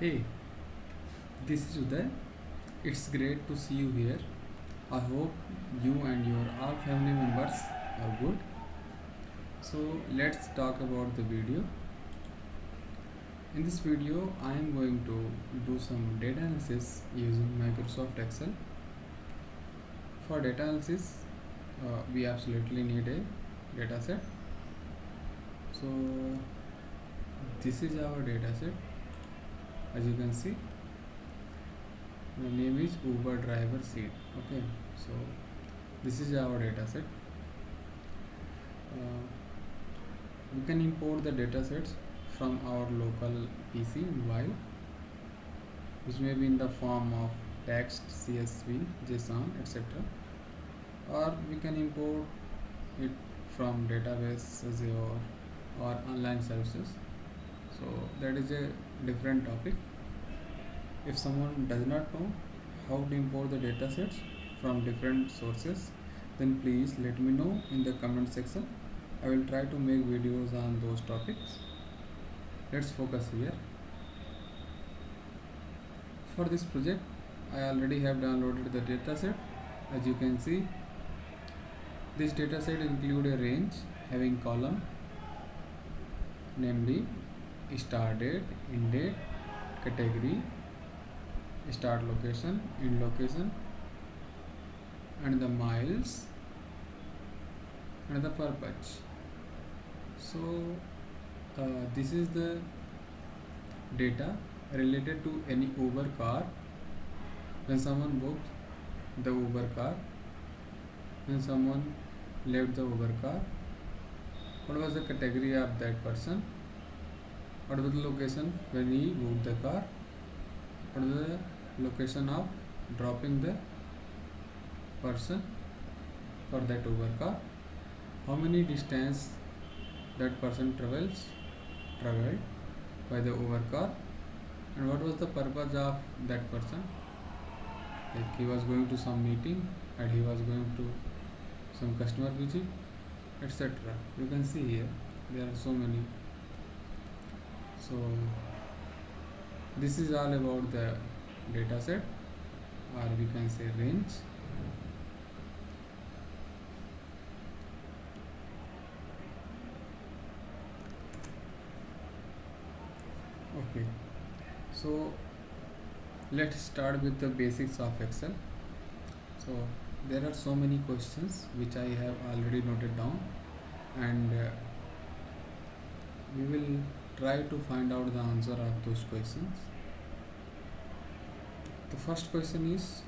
Hey, this is Uday. It's great to see you here. I hope you and your all family members are good. So let's talk about the video. In this video, I am going to do some data analysis using Microsoft Excel. For data analysis, we absolutely need a data set. So this is our data set. As you can see, the name is Uber driver seat. Okay, so this is our data set. We can import the data sets from our local PC mobile, which may be in the form of text, CSV, JSON, etc. Or we can import it from database, Azure, or online services. So that is a different topic. If someone does not know how to import the datasets from different sources, then please let me know in the comment section. I will try to make videos on those topics. Let's focus here. For this project, I already have downloaded the dataset. As you can see, this dataset includes a range having column, namely start date, end date, category, start location, end location, and the miles and the purpose. So this is the data related to any Uber car. When someone booked the Uber car, when someone left the Uber car, what was the category of that person, what was the location when he booked the car, what is the location of dropping the person for that Uber car, how many distance that person traveled by the Uber car, and what was the purpose of that person, like he was going to some meeting and he was going to some customer visit, etc. You can see here there are so many. So this is all about the data set, or we can say range. Okay, so let's start with the basics of Excel. So there are so many questions which I have already noted down, and we will try to find out the answer of those questions. The first question is,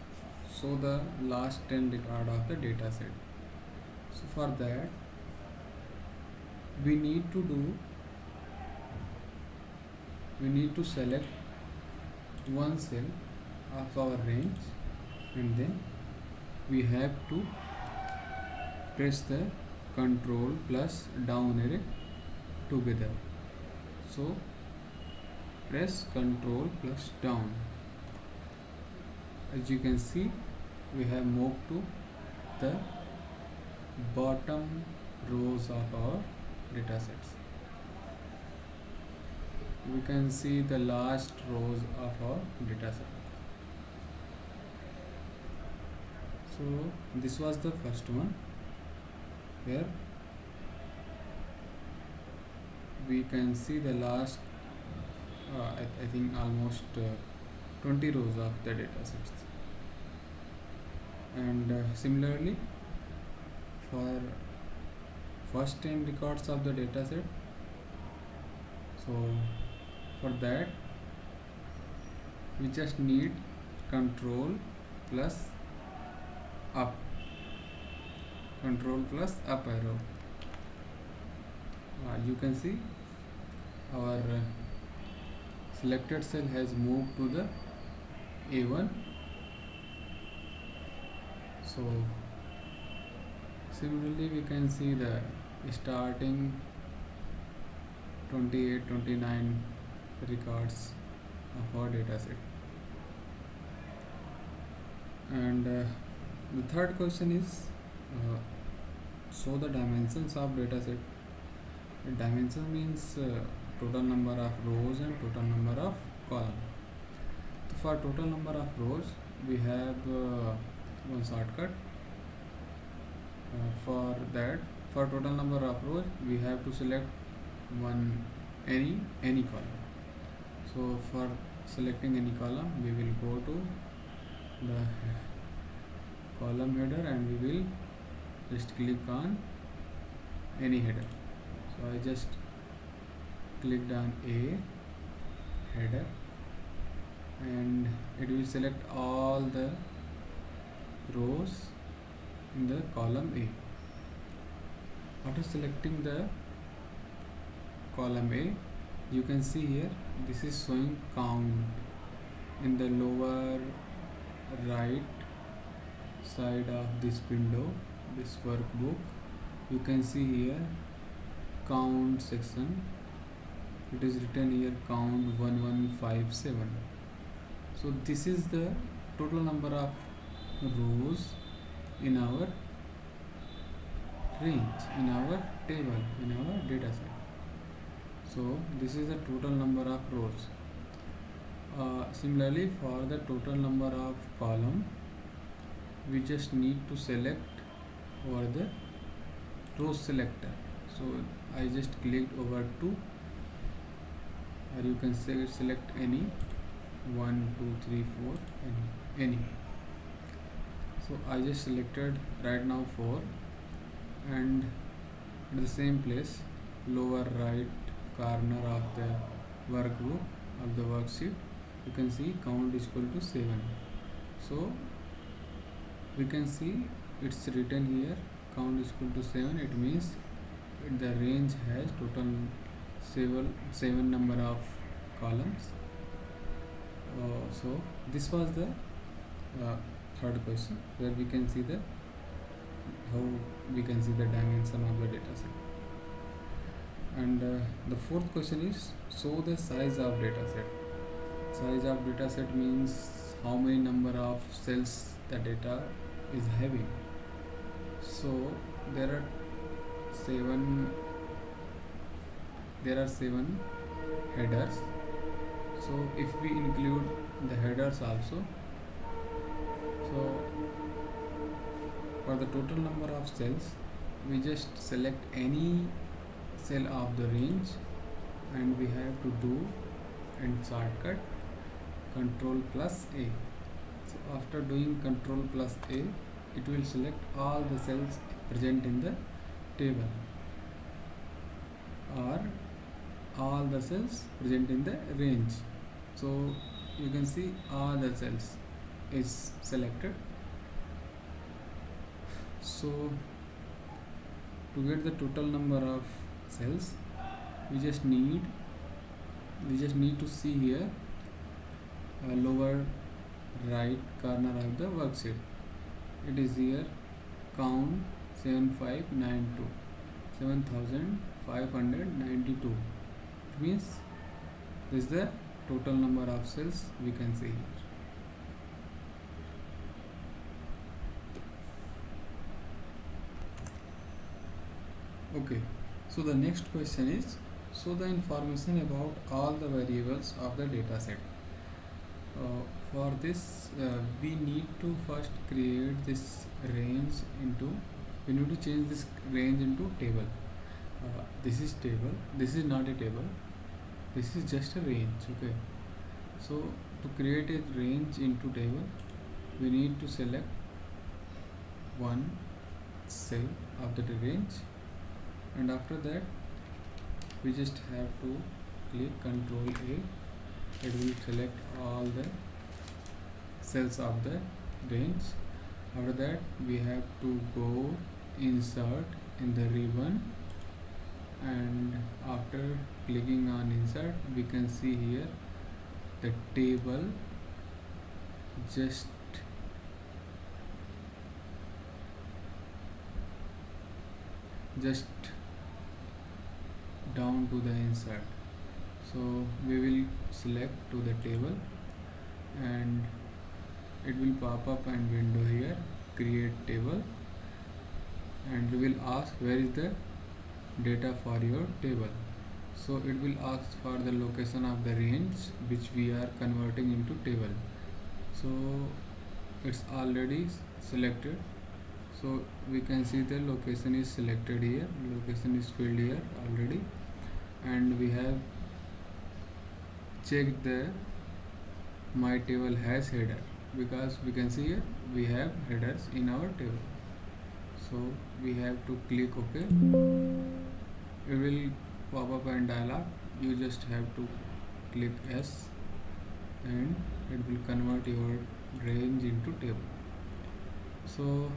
show the last 10 record of the data set. So for that, we need to select one cell of our range, and then we have to press the Control plus down arrow together. So press Control plus down. As you can see, we have moved to the bottom rows of our data sets. We can see the last rows of our data set. So this was the first one, where we can see the last I think almost 20 rows of the data sets. And similarly, for first 10 records of the data set, so for that we just need Control plus up arrow. You can see our selected cell has moved to the A1. So similarly, we can see the starting 28, 29 records of our data set. And the third question is, show the dimensions of data set. Dimension means total number of rows and total number of columns. For total number of rows, we have one shortcut. For that, for total number of rows, we have to select any column. So for selecting any column, we will go to the column header and we will just click on any header. So I just clicked on A header and it will select all the rows in the column A. After selecting the column A, you can see here this is showing count in the lower right side of this window, this workbook. You can see here count section. It is written here count 1157. So this is the total number of rows in our range, in our table, in our data set. So this is the total number of rows. Similarly, for the total number of column, we just need to select over the row selector. So I just clicked over to, or you can say select any 1 2 3 4 any. So I just selected right now 4, and at the same place, lower right corner of the workbook of the worksheet, you can see count is equal to 7. So we can see it's written here count is equal to 7. It means the range has total 7 number of columns. So this was the third question, where we can see the how we can see the dimension of the data set. And the fourth question is show the size of data set. Size of data set means how many number of cells the data is having. So there are seven headers. So if we include the headers also, so for the total number of cells, we just select any cell of the range, and we have to do in shortcut Control plus A. So after doing Control plus A, it will select all the cells present in the table, or all the cells present in the range. So you can see all the cells is selected. So to get the total number of cells, we just need to see here lower right corner of the worksheet. It is here count 7592. It means this is the total number of cells we can see here. Okay, so the next question is show the information about all the variables of the data set. For this, we need to first create this range into, we need to change this range into table. This is table, this is not a table, this is just a range. Okay, so to create a range into table, we need to select one cell of the range, and after that we just have to click Control A. It will select all the cells of the range. After that we have to go insert in the ribbon, and after clicking on insert, we can see here the table just down to the insert. So we will select to the table, and it will pop up and window here create table, and we will ask where is the data for your table. So it will ask for the location of the range which we are converting into table. So it's already selected, so we can see the location is selected here, location is filled here already, and we have checked the my table has header, because we can see here we have headers in our table. So we have to click OK. It will pop up and dialog. You just have to click yes, and it will convert your range into table. So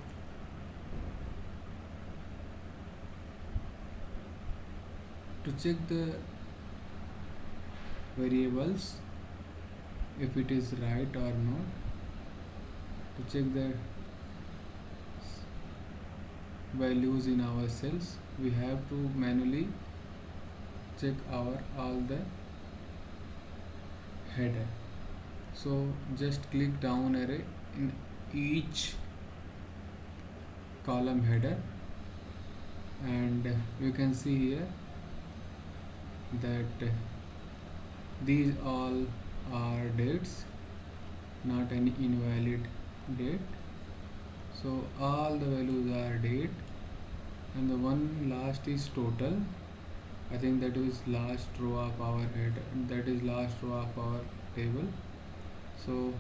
to check the variables if it is right or not, to check the values in our cells, we have to manually check our all the header. So just click down arrow in each column header, and you can see here that these all are dates, not any invalid date. So all the values are date, and the one last is total. I think that is last row of our header, that is last row of our table. So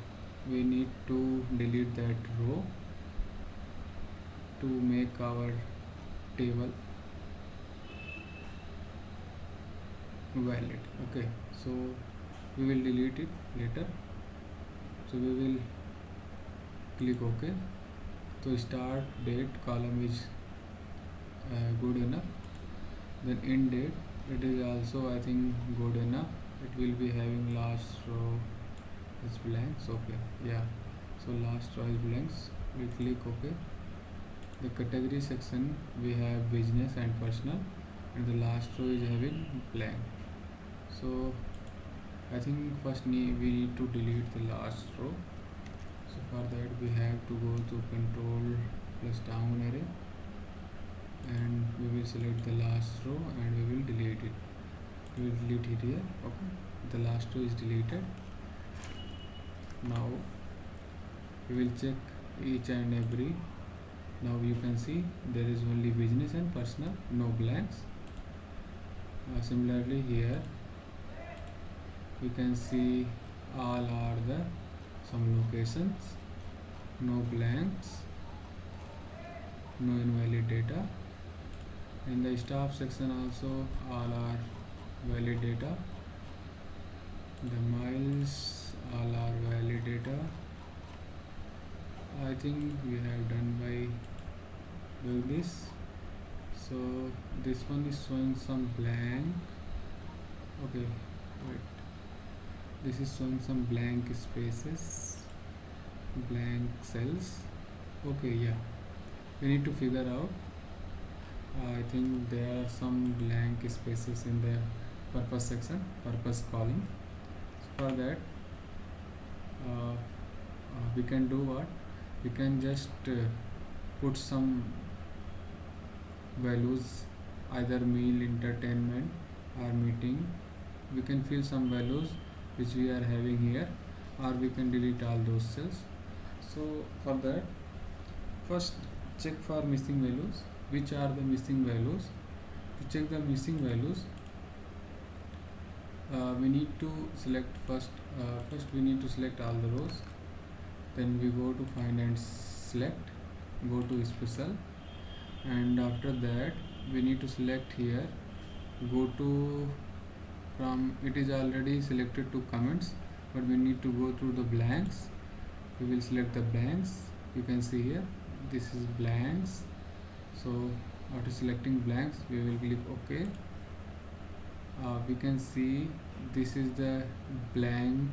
we need to delete that row to make our table valid. Okay, so we will delete it later. So we will click OK. So start date column is good enough. Then end date, it is also I think good enough. It will be having last row is blanks. Okay, yeah, so last row is blanks. We click OK. The category section we have business and personal, and the last row is having blank. So I think first we need to delete the last row. So for that we have to go to control plus down arrow, and we will select the last row and we will delete it. We will delete it here. Okay, the last row is deleted. Now we will check each and every. Now you can see there is only business and personal, no blanks. Similarly here we can see all are the some locations, no blanks, no invalid data. In the staff section also all are valid data. The miles all are valid data. I think we have done by doing this. So this one is showing some blank. Okay, wait. This is showing some blank spaces, blank cells. Okay, yeah. We need to figure out. I think there are some blank spaces in the purpose section, purpose column. So for that, we can do what? We can just put some values, either meal, entertainment or meeting. We can fill some values which we are having here, or we can delete all those cells. So for that, first check for missing values. Which are the missing values? To check the missing values, we need to select first we need to select all the rows. Then we go to find and select, go to special, and after that we need to select here, go to from, it is already selected to comments, but we need to go through the blanks. We will select the blanks. You can see here this is blanks. So after selecting blanks we will click OK. We can see this is the blank,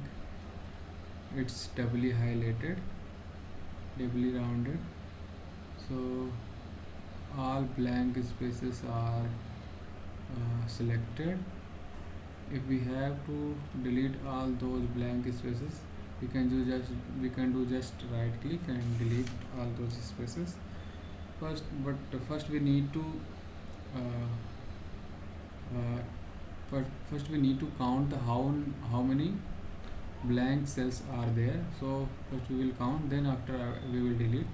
it's doubly highlighted, doubly rounded. So all blank spaces are selected. If we have to delete all those blank spaces, we can do just right click and delete all those spaces first. But first we need to first we need to count the how many blank cells are there. So first we will count, then after we will delete.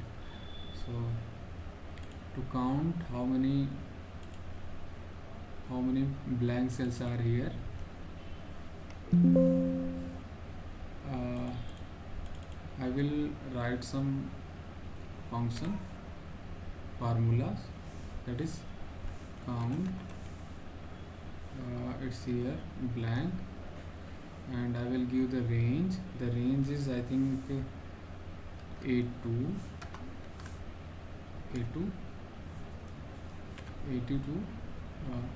So to count how many blank cells are here, I will write some function formulas, that is count, it's here blank, and I will give the range. The range is I think A2 82.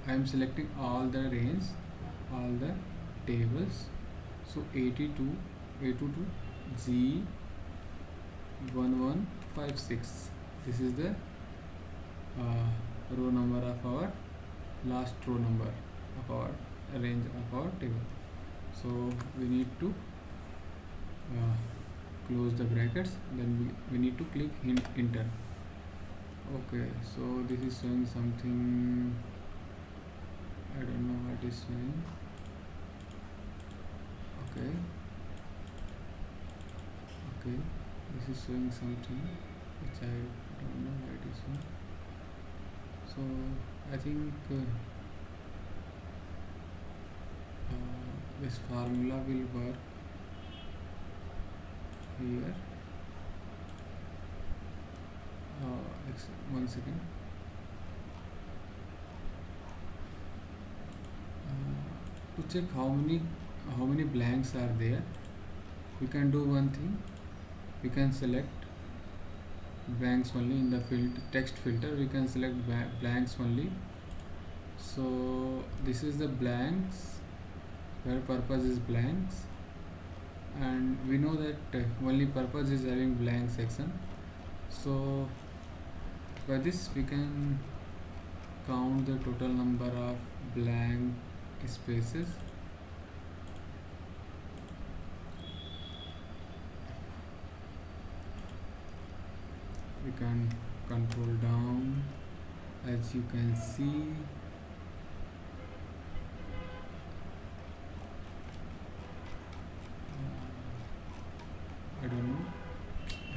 I am selecting all the range, all the tables. So 82 A2 to G1156. This is the row number of our last row number of our range of our table. So we need to close the brackets, then we need to click enter. Okay, so this is showing something, I don't know what is showing. Okay, this is showing something which I don't know what it is showing. So I think this formula will work here. 1 second. To check how many blanks are there, we can do one thing. We can select blanks only in the text filter. We can select blanks only. So this is the blanks where purpose is blanks, and we know that only purpose is having blank section. So by this we can count the total number of blank spaces. We can control down, as you can see. I don't know,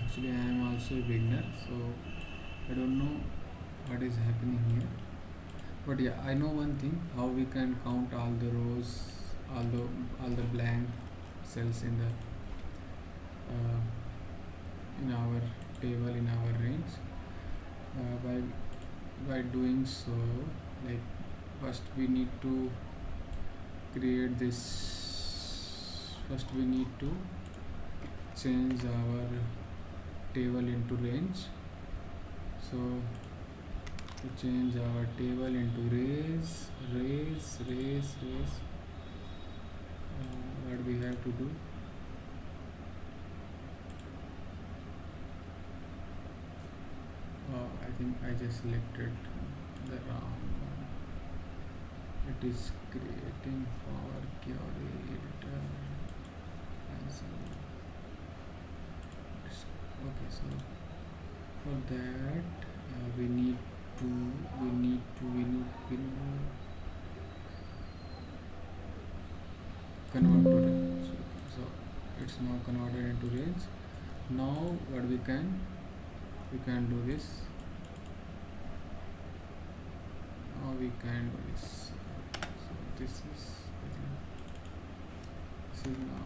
actually I am also a beginner, so I don't know what is happening here, but yeah, I know one thing, how we can count all the rows, all the blank cells in the in our table, in our range. By doing so, like first we need to create this, first we need to change our table into range. So to change our table into race, what we have to do, I think I just selected the wrong one. It is creating Power Query editor and so okay. So for that we need to convert to range. So it's now converted into range. Now what we can do this. Now we can do this. So this is, I think, this is now.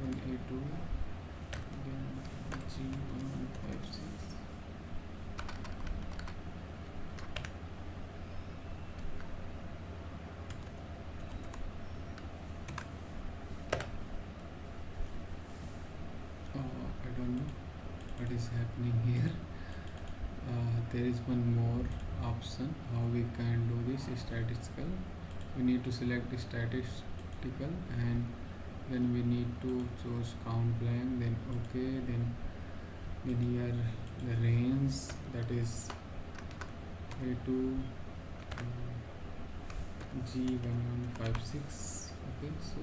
A2, then G1156. I don't know what is happening here. There is one more option how we can do this statistical. We need to select statistical and then we need to choose count blank, then okay, then here the range, that is A2 G1156. Okay, so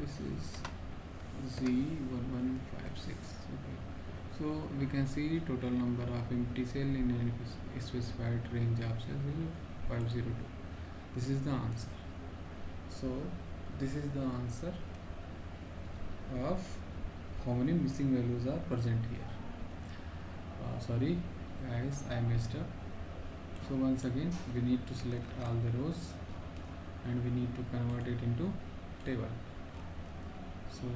this is Z1156. Okay, so we can see total number of empty cell in any specified range of cells is 502. This is the answer. So this is the answer of how many missing values are present here. Sorry guys, I messed up. So once again we need to select all the rows and we need to convert it into table. So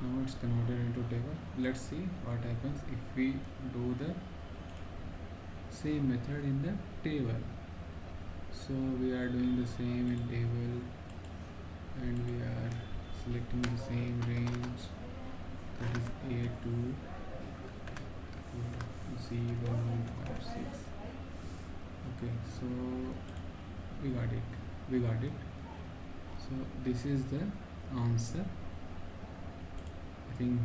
now it's converted into table. Let's see what happens if we do the same method in the table. So we are doing the same in table and we are selecting the same range, that is A2 to Z1156. Okay, so we got it. So this is the answer. I think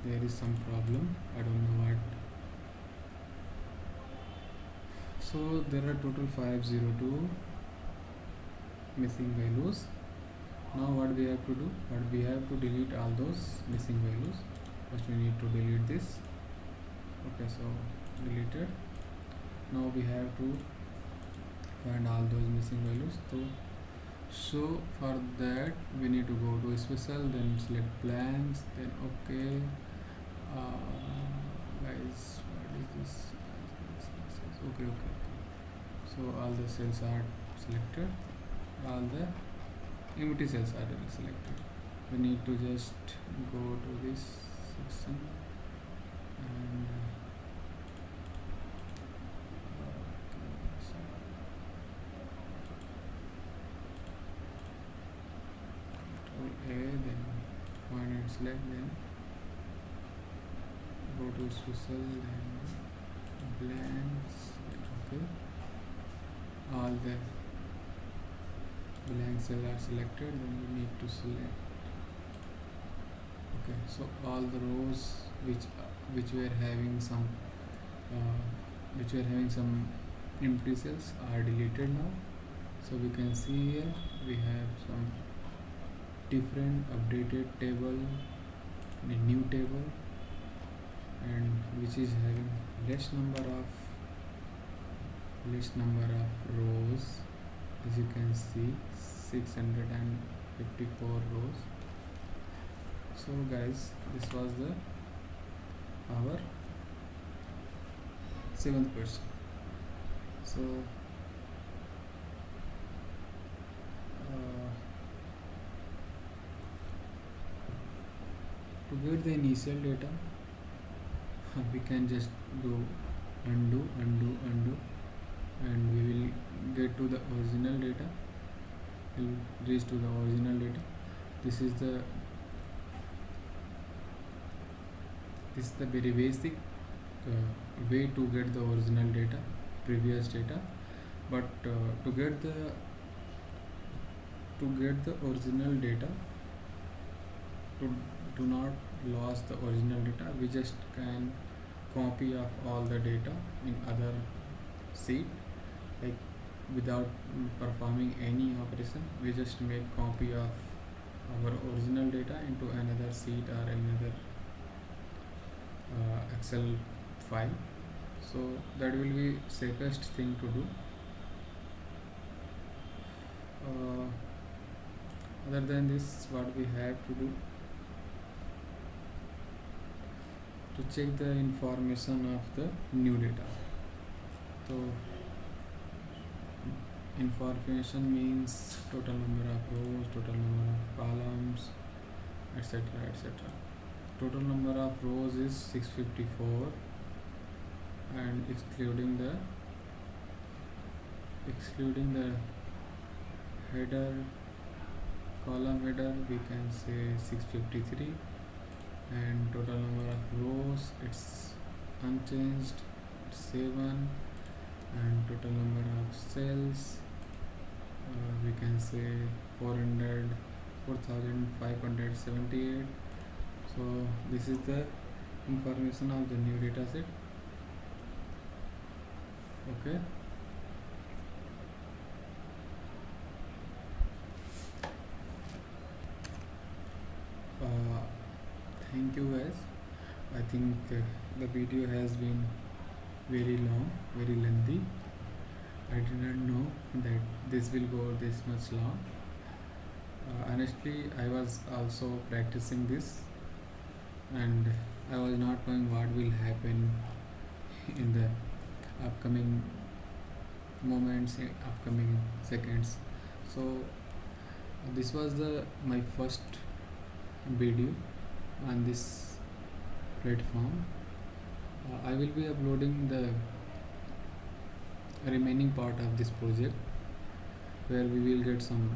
there is some problem, I don't know what. So there are total 502 missing values. Now what we have to do, we have to delete all those missing values. First we need to delete this. Okay, so deleted. Now we have to find all those missing values. So for that we need to go to special, then select blanks, then okay. Guys, what is this? Okay. So all the cells are selected, all the empty cells are selected. We need to just go to this section and A, then find and select, then go to special, then blanks, okay. All the blank cells are selected, then we need to select. Okay, so all the rows which were having some empty cells are deleted now. So we can see here we have some different updated table, a new table, and which is having less number of rows. As you can see, 654 rows. So guys, this was our 7th question. So to get the initial data, we can just do undo, and we will get to the original data. We'll reach to the original data. This is the very basic way to get the original data, previous data. But to get the original data, to not lose the original data, we just can copy of all the data in other sheet, like without performing any operation. We just make copy of our original data into another sheet or another Excel file. So that will be safest thing to do. Other than this, what we have to do to check the information of the new data. So information means total number of rows, total number of columns, etc. Total number of rows is 654, and excluding the header, column header, we can say 653, and total number of rows, it's unchanged, it's 7, and total number of cells, we can say 400 4578. So this is the information of the new data set. Okay. Thank you guys. I think the video has been very long, very lengthy. I did not know that this will go this much long. Honestly, I was also practicing this, and I was not knowing what will happen in the upcoming moments, upcoming seconds. So this was the my first video on this platform. I will be uploading the remaining part of this project where we will get some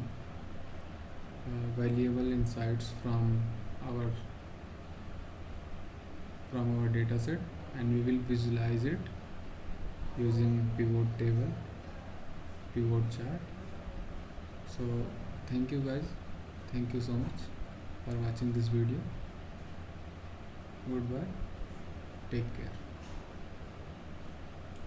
valuable insights our from our dataset, and we will visualize it using pivot table, pivot chart. So thank you guys, thank you so much for watching this video. Goodbye, take care.